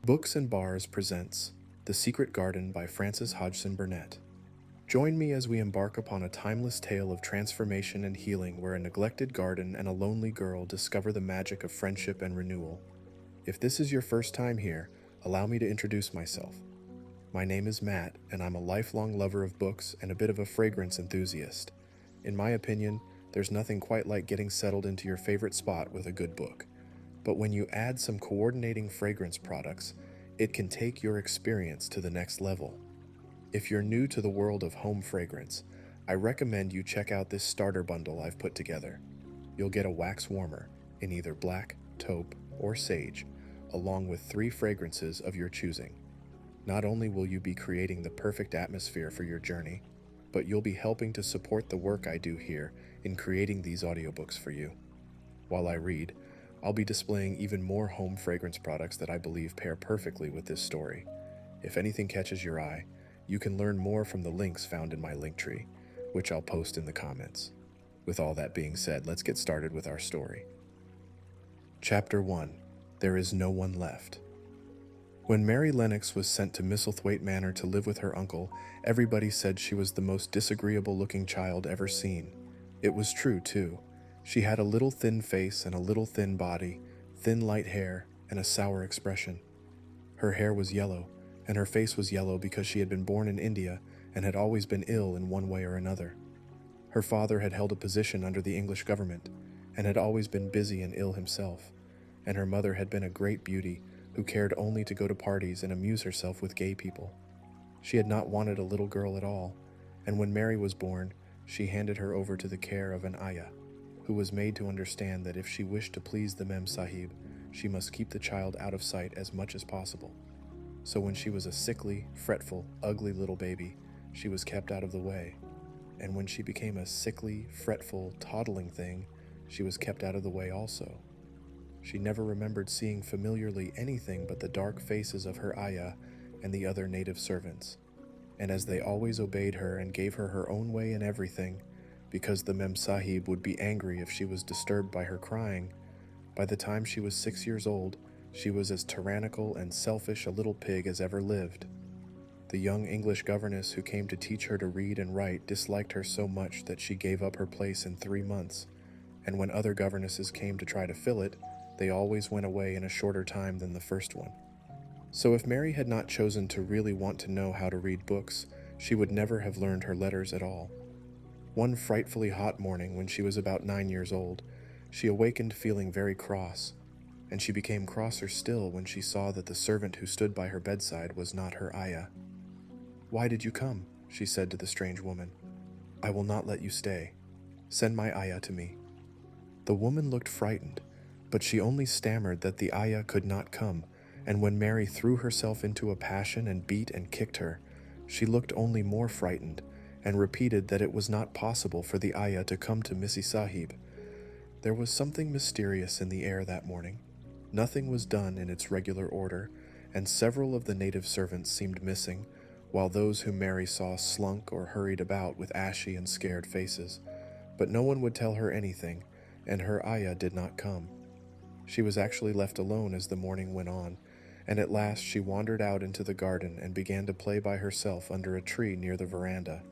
Books and Bars presents The Secret Garden by Frances Hodgson Burnett. Join me as we embark upon a timeless tale of transformation and healing where a neglected garden and a lonely girl discover the magic of friendship and renewal. If this is your first time here, allow me to introduce myself. My name is Matt, and I'm a lifelong lover of books and a bit of a fragrance enthusiast. In my opinion, there's nothing quite like getting settled into your favorite spot with a good book. But when you add some coordinating fragrance products, it can take your experience to the next level. If you're new to the world of home fragrance, I recommend you check out this starter bundle I've put together. You'll get a wax warmer in either black, taupe, or sage, along with 3 fragrances of your choosing. Not only will you be creating the perfect atmosphere for your journey, but you'll be helping to support the work I do here in creating these audiobooks for you. While I read, I'll be displaying even more home fragrance products that I believe pair perfectly with this story. If anything catches your eye, you can learn more from the links found in my link tree, which I'll post in the comments. With all that being said, let's get started with our story. Chapter 1. There is no one left. When Mary Lennox was sent to Misselthwaite Manor to live with her uncle, everybody said she was the most disagreeable-looking child ever seen. It was true, too. She had a little thin face and a little thin body, thin light hair, and a sour expression. Her hair was yellow, and her face was yellow because she had been born in India and had always been ill in one way or another. Her father had held a position under the English government and had always been busy and ill himself, and her mother had been a great beauty who cared only to go to parties and amuse herself with gay people. She had not wanted a little girl at all, and when Mary was born, she handed her over to the care of an ayah, who was made to understand that if she wished to please the Mem Sahib, she must keep the child out of sight as much as possible. So when she was a sickly, fretful, ugly little baby, she was kept out of the way. And when she became a sickly, fretful, toddling thing, she was kept out of the way also. She never remembered seeing familiarly anything but the dark faces of her ayah and the other native servants. And as they always obeyed her and gave her her own way in everything, because the Mem Sahib would be angry if she was disturbed by her crying, by the time she was 6 years old, she was as tyrannical and selfish a little pig as ever lived. The young English governess who came to teach her to read and write disliked her so much that she gave up her place in 3 months, and when other governesses came to try to fill it, they always went away in a shorter time than the first one. So if Mary had not chosen to really want to know how to read books, she would never have learned her letters at all. One frightfully hot morning when she was about 9 years old, she awakened feeling very cross, and she became crosser still when she saw that the servant who stood by her bedside was not her ayah. "Why did you come?" she said to the strange woman. "I will not let you stay. Send my ayah to me." The woman looked frightened, but she only stammered that the ayah could not come, and when Mary threw herself into a passion and beat and kicked her, she looked only more frightened, and repeated that it was not possible for the ayah to come to Missy Sahib. There was something mysterious in the air that morning. Nothing was done in its regular order, and several of the native servants seemed missing, while those whom Mary saw slunk or hurried about with ashy and scared faces. But no one would tell her anything, and her ayah did not come. She was actually left alone as the morning went on, and at last she wandered out into the garden and began to play by herself under a tree near the veranda.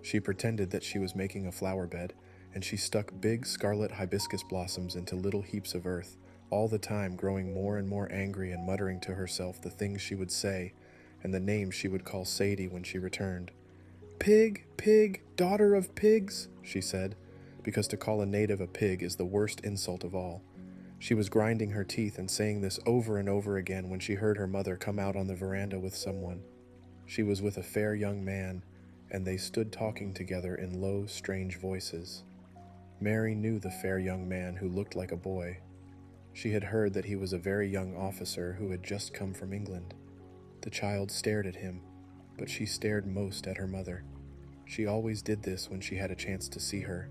She pretended that she was making a flower bed, and she stuck big scarlet hibiscus blossoms into little heaps of earth, all the time growing more and more angry and muttering to herself the things she would say and the names she would call Sadie when she returned. "Pig, pig, daughter of pigs," she said, because to call a native a pig is the worst insult of all. She was grinding her teeth and saying this over and over again when she heard her mother come out on the veranda with someone. She was with a fair young man, and they stood talking together in low, strange voices. Mary knew the fair young man who looked like a boy. She had heard that he was a very young officer who had just come from England. The child stared at him, but she stared most at her mother. She always did this when she had a chance to see her,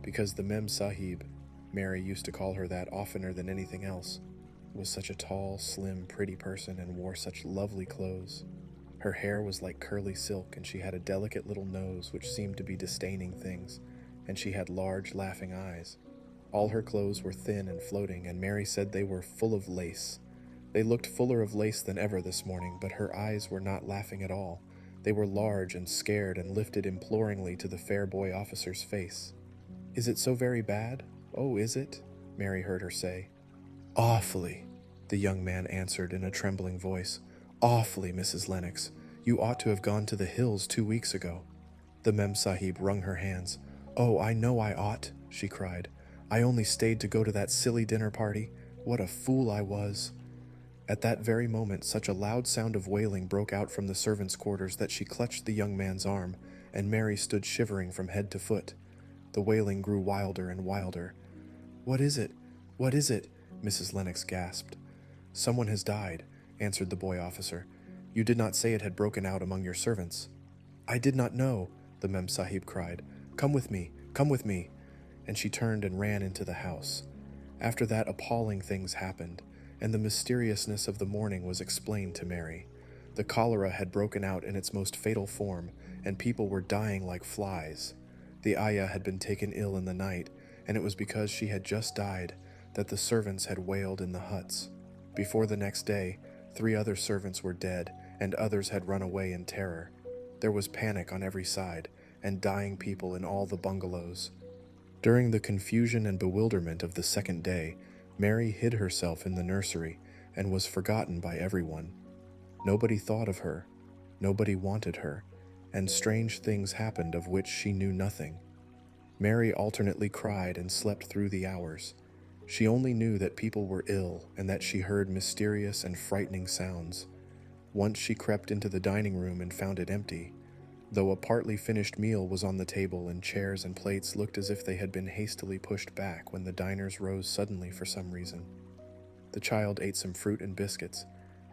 because the Mem Sahib, Mary used to call her that oftener than anything else, was such a tall, slim, pretty person and wore such lovely clothes. Her hair was like curly silk, and she had a delicate little nose which seemed to be disdaining things, and she had large, laughing eyes. All her clothes were thin and floating, and Mary said they were full of lace. They looked fuller of lace than ever this morning, but her eyes were not laughing at all. They were large and scared and lifted imploringly to the fair boy officer's face. "Is it so very bad? Oh, is it?" Mary heard her say. "Awfully," the young man answered in a trembling voice. "Awfully, Mrs. Lennox. You ought to have gone to the hills 2 weeks ago." The Mem Sahib wrung her hands. "Oh, I know I ought," she cried. "I only stayed to go to that silly dinner party. What a fool I was." At that very moment, such a loud sound of wailing broke out from the servants' quarters that she clutched the young man's arm, and Mary stood shivering from head to foot. The wailing grew wilder and wilder. "What is it? What is it?" Mrs. Lennox gasped. "Someone has died," answered the boy officer. "You did not say it had broken out among your servants." "I did not know," the Mem Sahib cried. "Come with me, come with me." And she turned and ran into the house. After that, appalling things happened, and the mysteriousness of the morning was explained to Mary. The cholera had broken out in its most fatal form, and people were dying like flies. The ayah had been taken ill in the night, and it was because she had just died that the servants had wailed in the huts. Before the next day, 3 other servants were dead, and others had run away in terror. There was panic on every side, and dying people in all the bungalows. During the confusion and bewilderment of the second day, Mary hid herself in the nursery and was forgotten by everyone. Nobody thought of her, nobody wanted her, and strange things happened of which she knew nothing. Mary alternately cried and slept through the hours. She only knew that people were ill and that she heard mysterious and frightening sounds. Once she crept into the dining room and found it empty, though a partly finished meal was on the table and chairs and plates looked as if they had been hastily pushed back when the diners rose suddenly for some reason. The child ate some fruit and biscuits,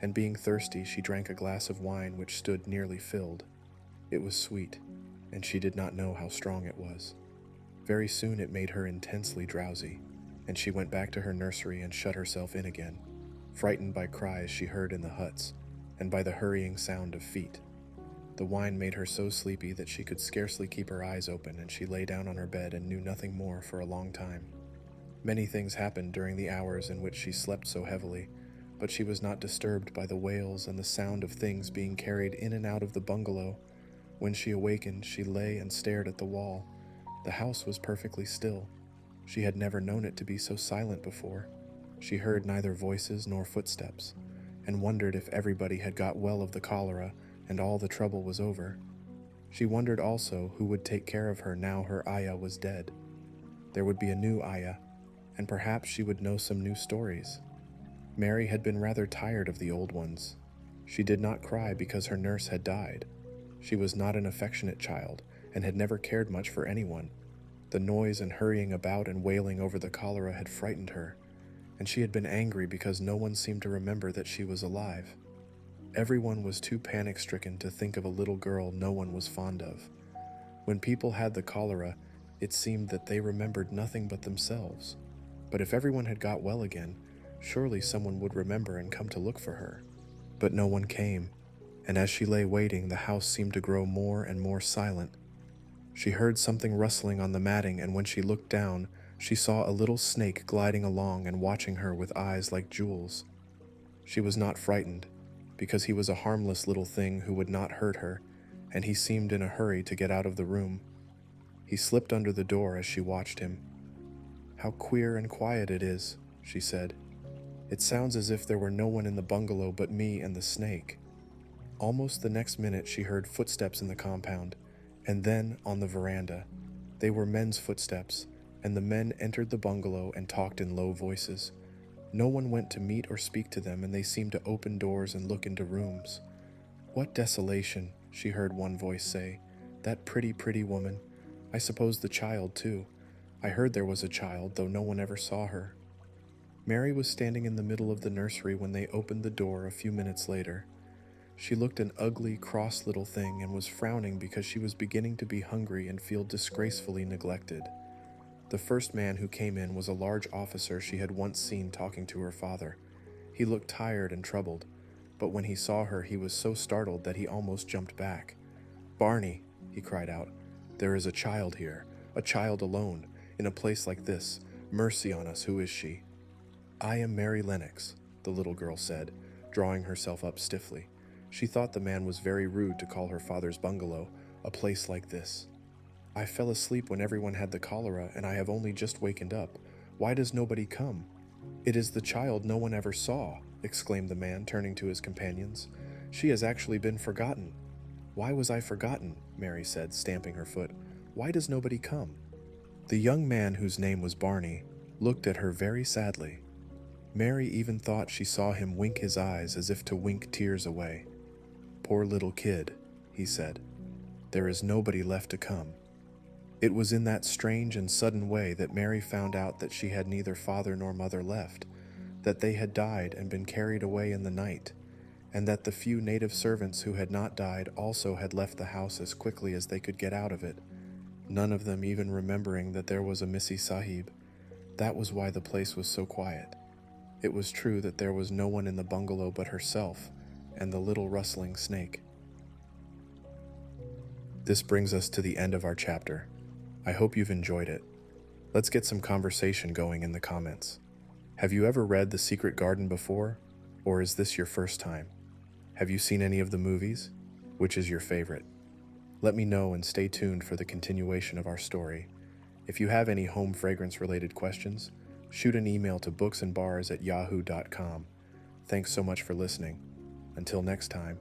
and being thirsty, she drank a glass of wine which stood nearly filled. It was sweet, and she did not know how strong it was. Very soon it made her intensely drowsy, and she went back to her nursery and shut herself in again, frightened by cries she heard in the huts, and by the hurrying sound of feet. The wine made her so sleepy that she could scarcely keep her eyes open, and she lay down on her bed and knew nothing more for a long time. Many things happened during the hours in which she slept so heavily, but she was not disturbed by the wails and the sound of things being carried in and out of the bungalow. When she awakened, she lay and stared at the wall. The house was perfectly still. She had never known it to be so silent before. She heard neither voices nor footsteps, and wondered if everybody had got well of the cholera and all the trouble was over. She wondered also who would take care of her now her ayah was dead. There would be a new ayah, and perhaps she would know some new stories. Mary had been rather tired of the old ones. She did not cry because her nurse had died. She was not an affectionate child, and had never cared much for anyone. The noise and hurrying about and wailing over the cholera had frightened her, and she had been angry because no one seemed to remember that she was alive. Everyone was too panic-stricken to think of a little girl no one was fond of. When people had the cholera, it seemed that they remembered nothing but themselves. But if everyone had got well again, surely someone would remember and come to look for her. But no one came, and as she lay waiting, the house seemed to grow more and more silent. She heard something rustling on the matting, and when she looked down, she saw a little snake gliding along and watching her with eyes like jewels. She was not frightened, because he was a harmless little thing who would not hurt her, and he seemed in a hurry to get out of the room. He slipped under the door as she watched him. "How queer and quiet it is," she said. "It sounds as if there were no one in the bungalow but me and the snake." Almost the next minute she heard footsteps in the compound, and then on the veranda. They were men's footsteps, and the men entered the bungalow and talked in low voices. No one went to meet or speak to them, and they seemed to open doors and look into rooms. "What desolation," she heard one voice say. "That pretty, pretty woman. I suppose the child, too. I heard there was a child, though no one ever saw her." Mary was standing in the middle of the nursery when they opened the door a few minutes later. She looked an ugly, cross little thing and was frowning because she was beginning to be hungry and feel disgracefully neglected. The first man who came in was a large officer she had once seen talking to her father. He looked tired and troubled, but when he saw her he was so startled that he almost jumped back. "Barney," he cried out, "there is a child here, a child alone, in a place like this. Mercy on us, who is she?" "I am Mary Lennox," the little girl said, drawing herself up stiffly. She thought the man was very rude to call her father's bungalow a place like this. I fell asleep when everyone had the cholera, and I have only just wakened up. Why does nobody come? It is the child no one ever saw, exclaimed the man, turning to his companions. She has actually been forgotten. Why was I forgotten? Mary said, stamping her foot. Why does nobody come? The young man, whose name was Barney, looked at her very sadly. Mary even thought she saw him wink his eyes as if to wink tears away. Poor little kid, he said. There is nobody left to come. It was in that strange and sudden way that Mary found out that she had neither father nor mother left, that they had died and been carried away in the night, and that the few native servants who had not died also had left the house as quickly as they could get out of it, none of them even remembering that there was a Missy Sahib. That was why the place was so quiet. It was true that there was no one in the bungalow but herself and the little rustling snake. This brings us to the end of our chapter. I hope you've enjoyed it. Let's get some conversation going in the comments. Have you ever read The Secret Garden before, or is this your first time? Have you seen any of the movies? Which is your favorite? Let me know and stay tuned for the continuation of our story. If you have any home fragrance related questions, shoot an email to booksandbars@yahoo.com. Thanks so much for listening. Until next time.